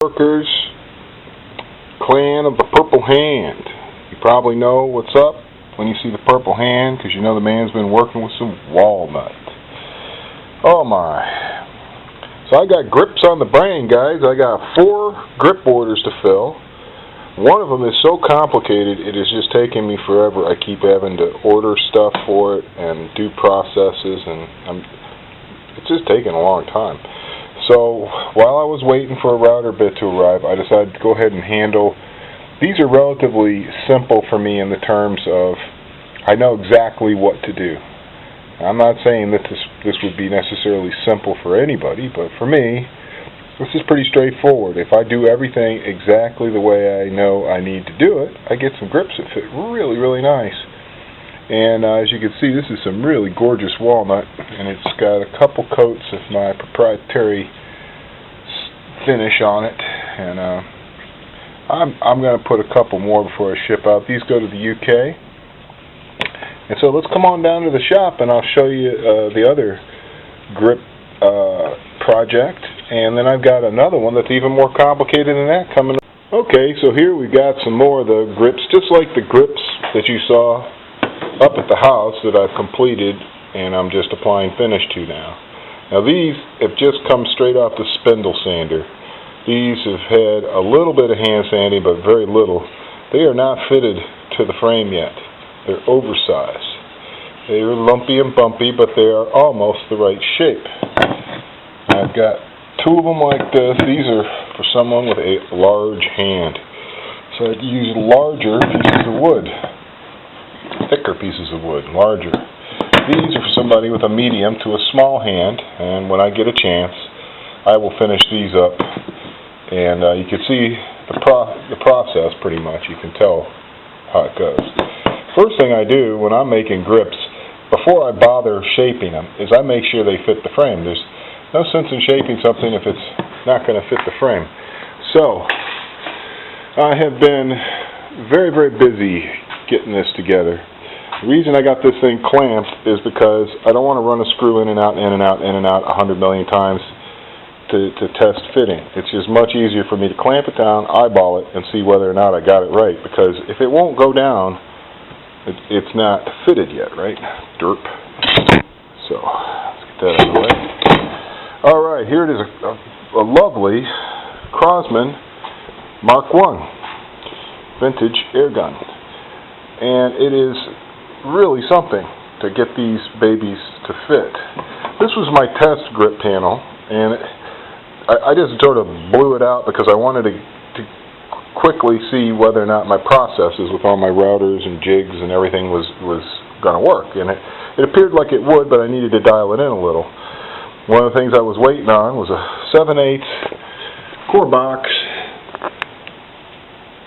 Workers, clan of the purple hand. You probably know what's up when you see the purple hand, because you know the man's been working with some walnut. Oh my. So I got grips on the brain, guys. I got 4 grip orders to fill. One of them is so complicated it is just taking me forever. I keep having to order stuff for it and do processes, and it's just taking a long time. So while I was waiting for a router bit to arrive, I decided to go ahead and handle. These are relatively simple for me in the terms of I know exactly what to do. I'm not saying that this would be necessarily simple for anybody, but for me, this is pretty straightforward. If I do everything exactly the way I know I need to do it, I get some grips that fit really, really nice. And as you can see, this is some really gorgeous walnut, and it's got a couple coats of my proprietary finish on it. And I'm going to put a couple more before I ship out. These go to the UK. And so let's come on down to the shop, and I'll show you the other grip project. And then I've got another one that's even more complicated than that coming up. Okay, so here we've got some more of the grips, just like the grips that you saw up at the house that I've completed and I'm just applying finish to now. Now these have just come straight off the spindle sander. These have had a little bit of hand sanding, but very little. They are not fitted to the frame yet. They're oversized. They are lumpy and bumpy, but they are almost the right shape. I've got 2 of them like this. These are for someone with a large hand. So I'd use larger pieces of wood. Thicker pieces of wood, larger. These are for somebody with a medium to a small hand, and when I get a chance, I will finish these up. And you can see the process pretty much. You can tell how it goes. First thing I do when I'm making grips, before I bother shaping them, is I make sure they fit the frame. There's no sense in shaping something if it's not going to fit the frame. So, I have been very, very busy getting this together. The reason I got this thing clamped is because I don't want to run a screw in and out, in and out, in and out 100 million times to test fitting. It's just much easier for me to clamp it down, eyeball it, and see whether or not I got it right. Because if it won't go down, it's not fitted yet, right? Derp. So, let's get that out of the way. Alright, here it is, a lovely Crosman Mark I vintage air gun. And it is really something to get these babies to fit. This was my test grip panel, and I just sort of blew it out because I wanted to quickly see whether or not my processes with all my routers and jigs and everything was going to work. And it appeared like it would, but I needed to dial it in a little. One of the things I was waiting on was a 7/8 core box,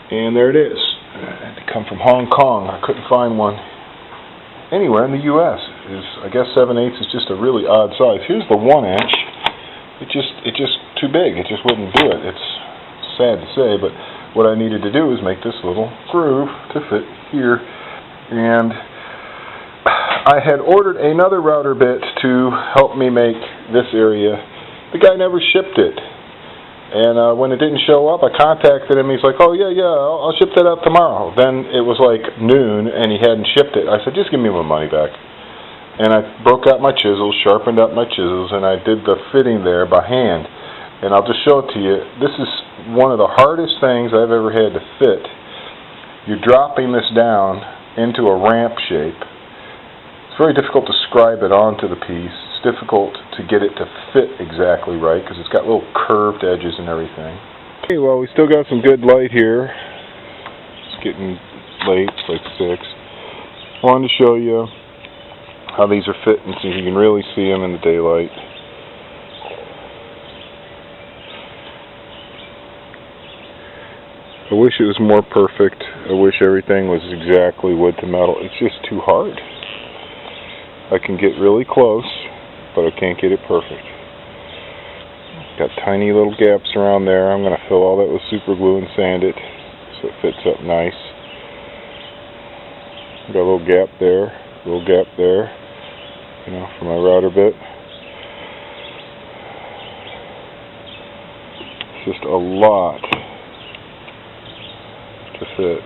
and there it is. It had to come from Hong Kong. I couldn't find one anywhere in the U.S. I guess 7/8 is just a really odd size. Here's the 1-inch. It's just too big. It just wouldn't do it. It's sad to say, but what I needed to do is make this little groove to fit here. And I had ordered another router bit to help me make this area. The guy never shipped it. And when it didn't show up, I contacted him. He's like, oh, yeah, I'll ship that out tomorrow. Then it was like noon, and he hadn't shipped it. I said, just give me my money back. And I broke out my chisels, sharpened up my chisels, and I did the fitting there by hand. And I'll just show it to you. This is one of the hardest things I've ever had to fit. You're dropping this down into a ramp shape. It's very difficult to scribe it onto the piece. It's difficult to get it to fit exactly right because it's got little curved edges and everything. Okay, well, we still got some good light here. It's getting late, it's like 6. I wanted to show you how these are fitting so you can really see them in the daylight. I wish it was more perfect. I wish everything was exactly wood to metal. It's just too hard. I can get really close, but I can't get it perfect. Got tiny little gaps around there. I'm going to fill all that with super glue and sand it so it fits up nice. Got a little gap there, you know, for my router bit. just a lot to fit.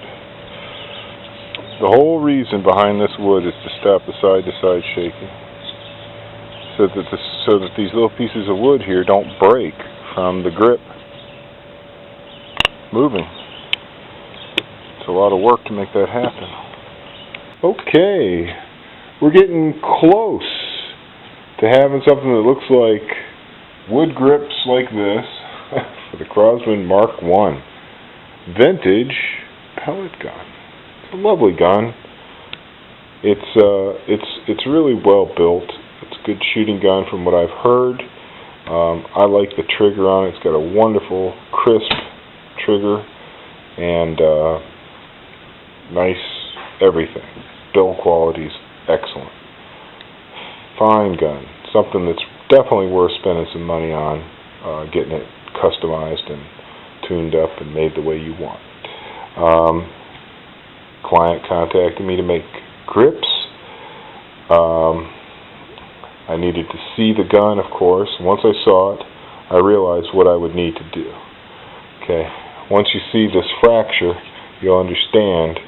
The whole reason behind this wood is to stop the side-to-side shaking, so that these little pieces of wood here don't break from the grip moving. It's a lot of work to make that happen. Okay, we're getting close to having something that looks like wood grips like this for the Crosman Mark I vintage pellet gun. It's a lovely gun. It's really well built. It's a good shooting gun from what I've heard. I like the trigger on it. It's got a wonderful, crisp trigger and nice everything. Build quality is excellent. Fine gun. Something that's definitely worth spending some money on, getting it customized and tuned up and made the way you want. Client contacted me to make grips. I needed to see the gun, of course. Once I saw it, I realized what I would need to do. Okay. Once you see this fracture, you'll understand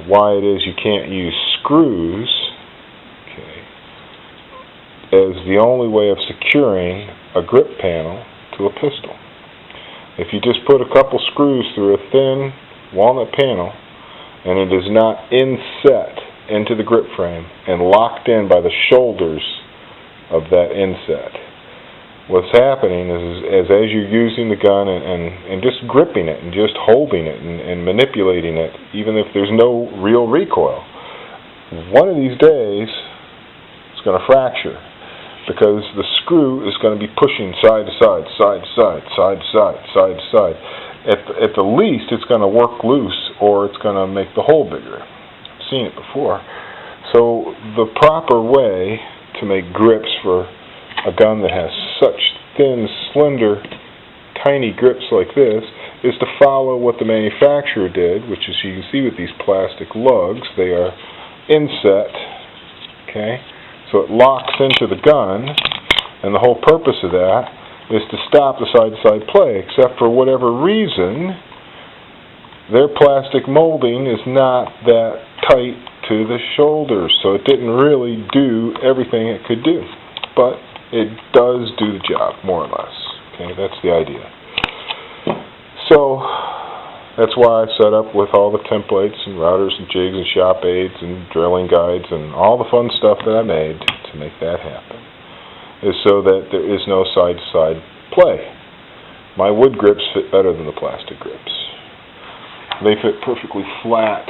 why it is you can't use screws, okay, as the only way of securing a grip panel to a pistol. If you just put a couple screws through a thin walnut panel and it is not inset into the grip frame and locked in by the shoulders of that inset, what's happening is as you're using the gun and just gripping it and just holding it and manipulating it, even if there's no real recoil, one of these days it's going to fracture, because the screw is going to be pushing side to side, side to side, side to side, side to side. At the least, it's going to work loose, or it's going to make the hole bigger. I've seen it before. So the proper way to make grips for a gun that has such thin, slender, tiny grips like this is to follow what the manufacturer did, which is, you can see with these plastic lugs, they are inset, okay? So it locks into the gun, and the whole purpose of that is to stop the side-to-side play, except for whatever reason, their plastic molding is not that tight to the shoulders, so it didn't really do everything it could do. But it does do the job, more or less. Okay, that's the idea. So that's why I set up with all the templates and routers and jigs and shop aids and drilling guides and all the fun stuff that I made to make that happen, is so that there is no side-to-side play. My wood grips fit better than the plastic grips. They fit perfectly flat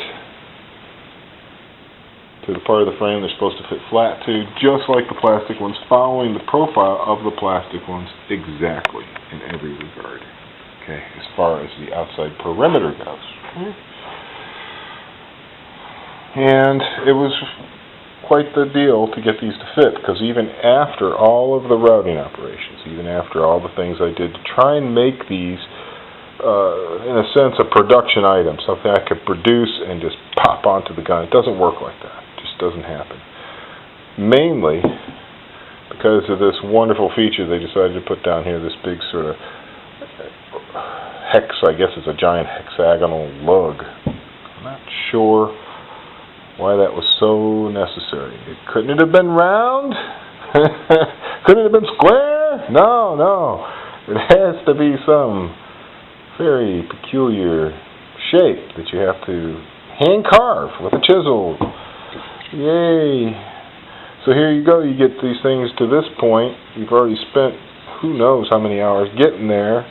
to the part of the frame they're supposed to fit flat to, just like the plastic ones, following the profile of the plastic ones exactly in every regard. Okay, as far as the outside perimeter goes. And it was quite the deal to get these to fit, because even after all of the routing operations, even after all the things I did to try and make these, in a sense, a production item, something I could produce and just pop onto the gun, it doesn't work like that. It just doesn't happen. Mainly because of this wonderful feature they decided to put down here, this big sort of hex, I guess it's a giant hexagonal lug. I'm not sure why that was so necessary. Couldn't it have been round? Couldn't it have been square? No. It has to be some very peculiar shape that you have to hand carve with a chisel. Yay! So here you go, you get these things to this point. You've already spent who knows how many hours getting there,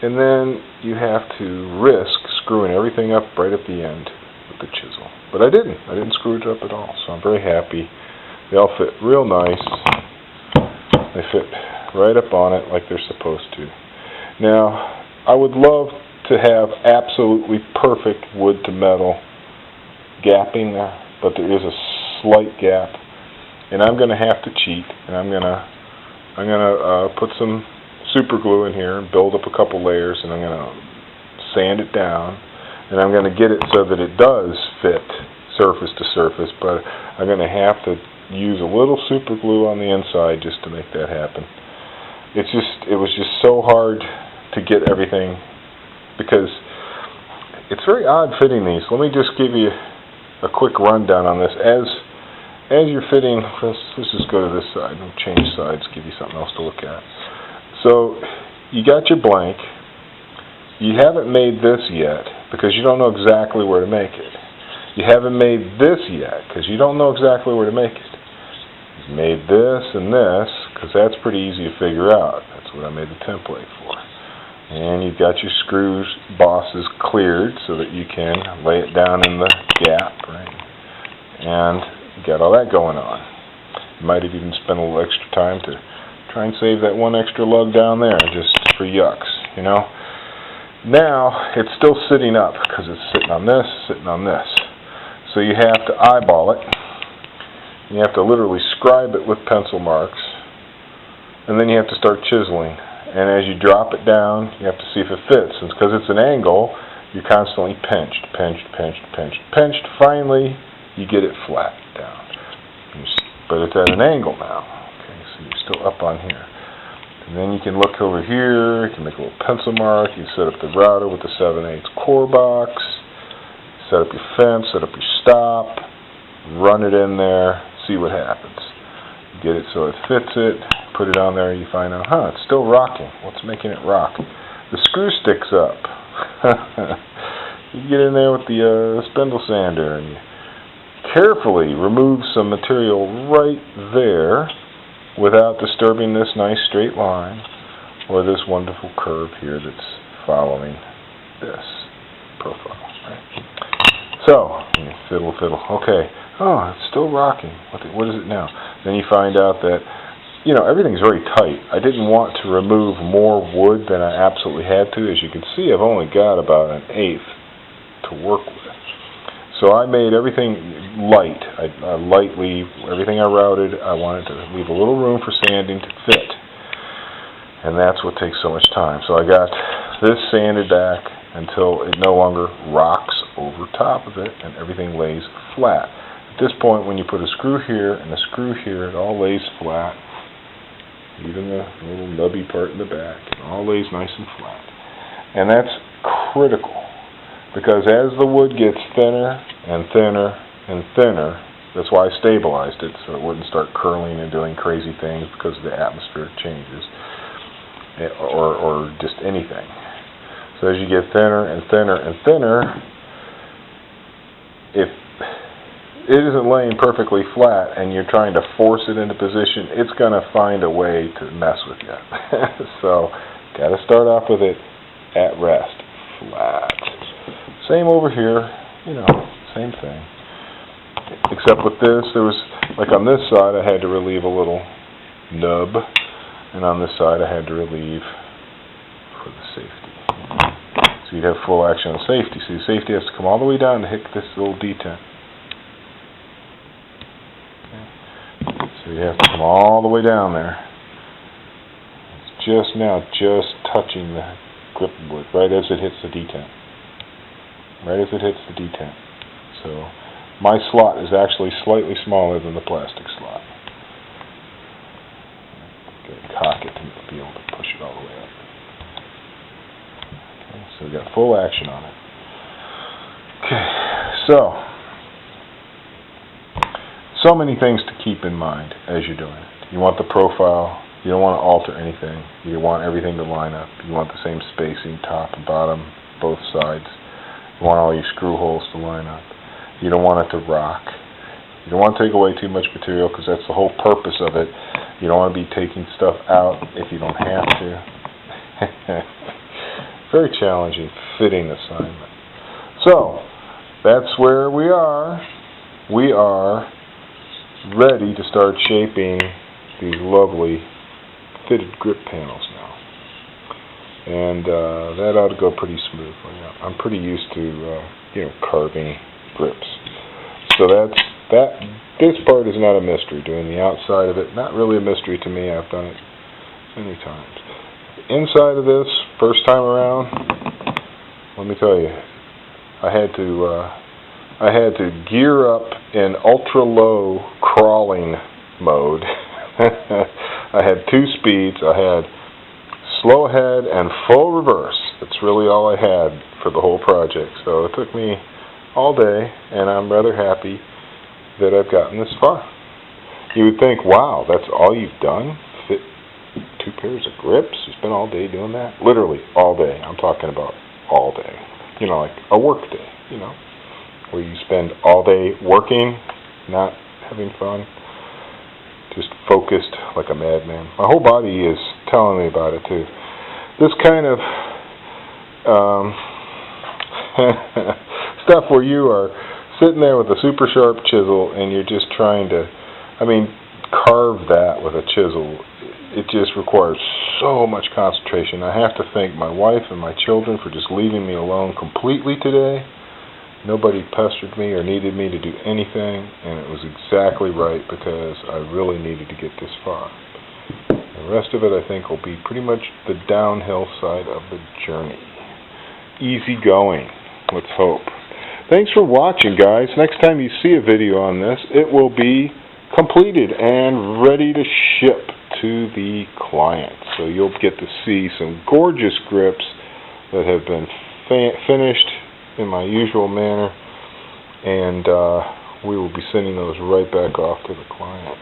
and then you have to risk screwing everything up right at the end with the chisel. But I didn't screw it up at all, so I'm very happy. They all fit real nice. They fit right up on it like they're supposed to. Now, I would love to have absolutely perfect wood to metal gapping there, but there is a slight gap, and I'm going to have to cheat, and I'm gonna put some super glue in here and build up a couple layers, and I'm going to sand it down, and I'm going to get it so that it does fit surface to surface, but I'm going to have to use a little super glue on the inside just to make that happen. It was just so hard to get everything, because it's very odd fitting these. Let me just give you a quick rundown on this. As you're fitting, let's just go to this side and change sides, give you something else to look at. So you got your blank. You haven't made this yet because you don't know exactly where to make it. You haven't made this yet because you don't know exactly where to make it. You've made this and this because that's pretty easy to figure out. That's what I made the template for. And you've got your screws bosses cleared so that you can lay it down in the gap, right? And you got all that going on. You might have even spent a little extra time to try and save that one extra lug down there just for yucks, you know? Now it's still sitting up because it's sitting on this, sitting on this. So you have to eyeball it. You have to literally scribe it with pencil marks. And then you have to start chiseling. And as you drop it down, you have to see if it fits. And because it's an angle, you're constantly pinched. Finally, you get it flat down. But it's at an angle now. Okay, so you're still up on here. And then you can look over here. You can make a little pencil mark. You set up the router with the 7/8 core box. Set up your fence. Set up your stop. Run it in there. See what happens. Get it so it fits it. Put it on there, you find out, it's still rocking. What's making it rock? The screw sticks up. You get in there with the spindle sander and you carefully remove some material right there without disturbing this nice straight line or this wonderful curve here that's following this profile. Right? So, fiddle. Okay. Oh, it's still rocking. What is it now? Then you find out that everything's very tight. I didn't want to remove more wood than I absolutely had to. As you can see, I've only got about 1/8 to work with. So I made everything light. I lightly, everything I routed, I wanted to leave a little room for sanding to fit. And that's what takes so much time. So I got this sanded back until it no longer rocks over top of it and everything lays flat. At this point, when you put a screw here and a screw here, it all lays flat. Even the little nubby part in the back, it all lays nice and flat. And that's critical, because as the wood gets thinner and thinner and thinner, that's why I stabilized it, so it wouldn't start curling and doing crazy things because of the atmospheric changes, or just anything. So as you get thinner and thinner and thinner, if it isn't laying perfectly flat and you're trying to force it into position, it's going to find a way to mess with you. So, got to start off with it at rest, flat. Same over here, same thing. Except with this, there was, like on this side, I had to relieve a little nub, and on this side, I had to relieve for the safety. So you'd have full action on safety. So the safety has to come all the way down to hit this little detent. So you have to come all the way down there. It's just now touching the grip wood right as it hits the detent. Right as it hits the detent. So my slot is actually slightly smaller than the plastic slot. Cock it to be able to push it all the way up. Okay, so we got full action on it. Okay, so many things to keep in mind as you're doing it. You want the profile. You don't want to alter anything. You want everything to line up. You want the same spacing, top and bottom, both sides. You want all your screw holes to line up. You don't want it to rock. You don't want to take away too much material, because that's the whole purpose of it. You don't want to be taking stuff out if you don't have to. Very challenging fitting assignment. So, that's where we are. We are ready to start shaping these lovely fitted grip panels now. And that ought to go pretty smoothly. I'm pretty used to carving grips. So this part is not a mystery. Doing the outside of it, not really a mystery to me. I've done it many times. Inside of this, first time around, let me tell you, I had to gear up in ultra-low crawling mode. I had 2 speeds. I had slow ahead and full reverse. That's really all I had for the whole project. So it took me all day, and I'm rather happy that I've gotten this far. You would think, wow, that's all you've done? Fit 2 pairs of grips? You spent all day doing that? Literally all day. I'm talking about all day. You know, like a work day, you know, where you spend all day working, not having fun, just focused like a madman. My whole body is telling me about it too. This kind of stuff where you are sitting there with a super sharp chisel and you're just trying to, carve that with a chisel. It just requires so much concentration. I have to thank my wife and my children for just leaving me alone completely today. Nobody pestered me or needed me to do anything, and it was exactly right because I really needed to get this far. The rest of it, I think, will be pretty much the downhill side of the journey. Easy going. Let's hope. Thanks for watching, guys. Next time you see a video on this, it will be completed and ready to ship to the client. So you'll get to see some gorgeous grips that have been finished in my usual manner, and we will be sending those right back off to the client.